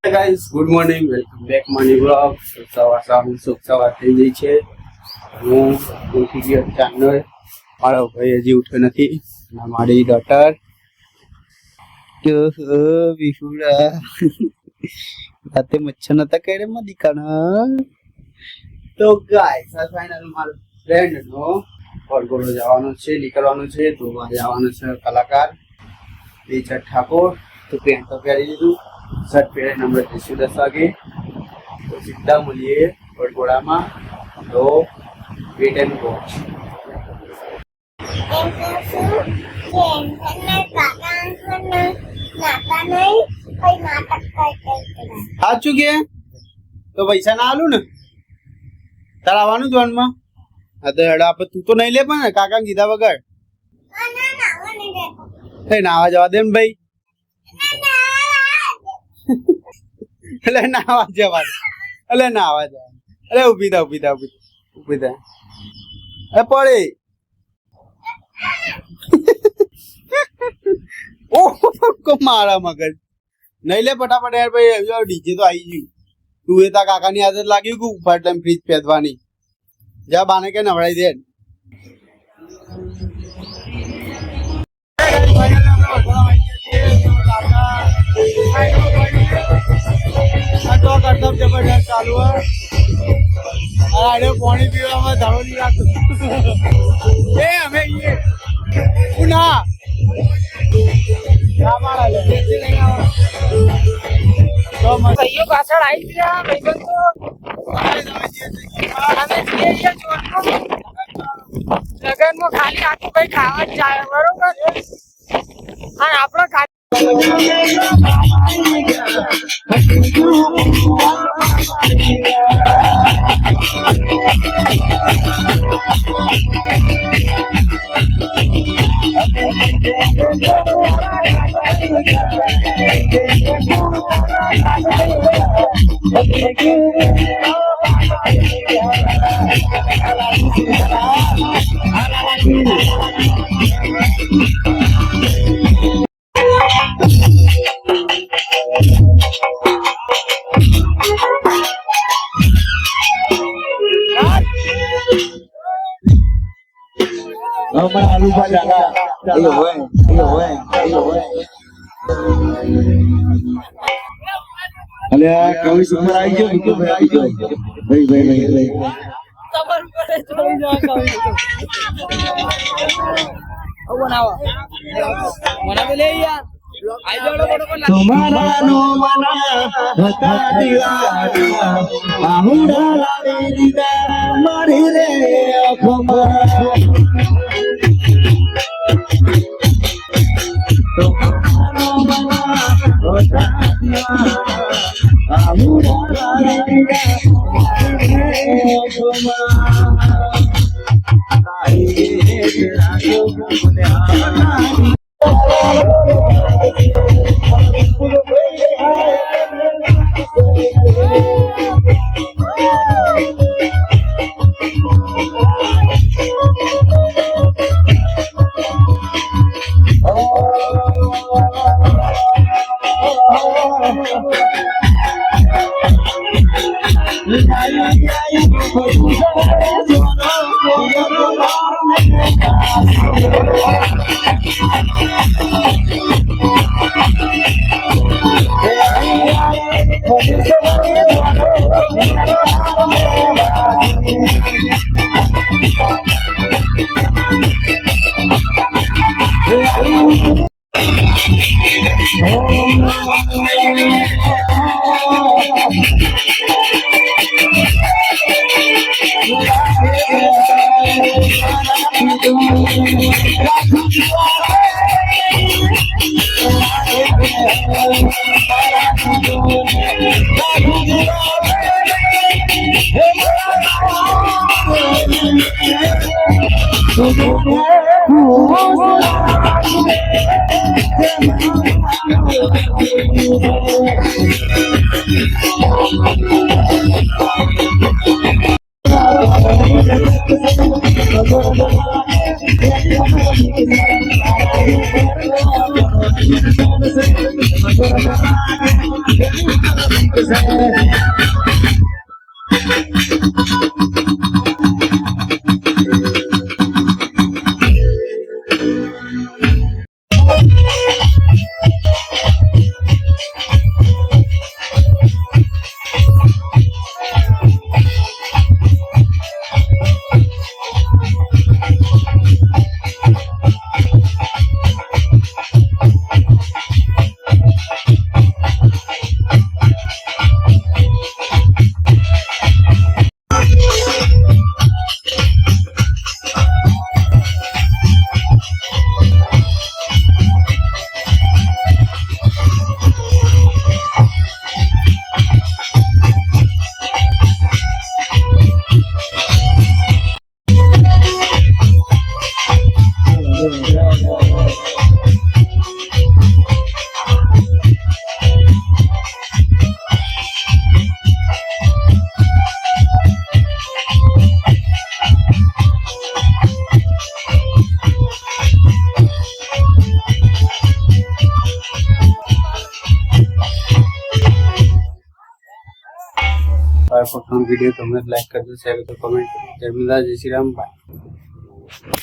Guys good morning welcome back morning vlog શુભ સવાર થઈ ગઈ છે હું ઉઠી ગયો ચાંદનો મારો ભાઈ હજી ઉઠ્યો નથી અને મારી ડોટર તો વિહુડા રાતે મચ્છર નતા કરે માં દીકાના તો ગાઈસ આ ફાઇનલ મારો ફ્રેન્ડ નો વડગોળો જવાનો છે નીકળવાનો છે તો આજે આવવાનો છે કલાકાર બેચર ઠાકોર તો પેન્ટ તો પહેરી લીધું શર્ટ પહેરીને હમણાં જઈશું 10 વાગે તો સીધા મળીએ વડગોળામાં તો વેટ એન્ડ વોચ સાચું કે તો પૈસા ના આલું ને તાર આવવાનું જ વનમાં હા તો હેડા આપણે તું તો નહીં લે પણ કાકા કીધા વગર નાવા જવા દે ને ભાઈ એટલે નાવા જવા એટલે નાવા જવા અરે ઉભી થા અરે પડે ઓ મારા મગજ નહીં લે ફટાફટ યાર ભાઈ ડીજે તો આવી ગયું તું એ તા કાકાની આદત લાગ્યું કે ઉપર ટાઈમ ફ્રીજ પેદવાની જા બાને કે નવડાઈ દે જબરદસ્ત ચાલુ અરે પાણી પીવામાં ધારો નહીં રાખતું એ અમે ના ભાઈઓ પાછળ આવી ગયા ભાઈબંધ લગન માં ખાલી આખું કઈ ખાવા જ જાય બરોબર અને આપડે આલુ ભાજા અલે કવિ સુપર આવી ગયો કે ભાઈ ભાઈ તમાર ઉપર ચડી જા કવિ ઓ બનાવો મને લે યાર આઈ જોડો બડો તમારા નો મના હતા દિવાના આહુડા લાવી દીધા મારી રે અખમા ફોટોનો વિડીયો તમને લાઈક કરજો, શેર કરજો, કમેન્ટ કરજો. જય માતા, જય શ્રી રામ, બાય.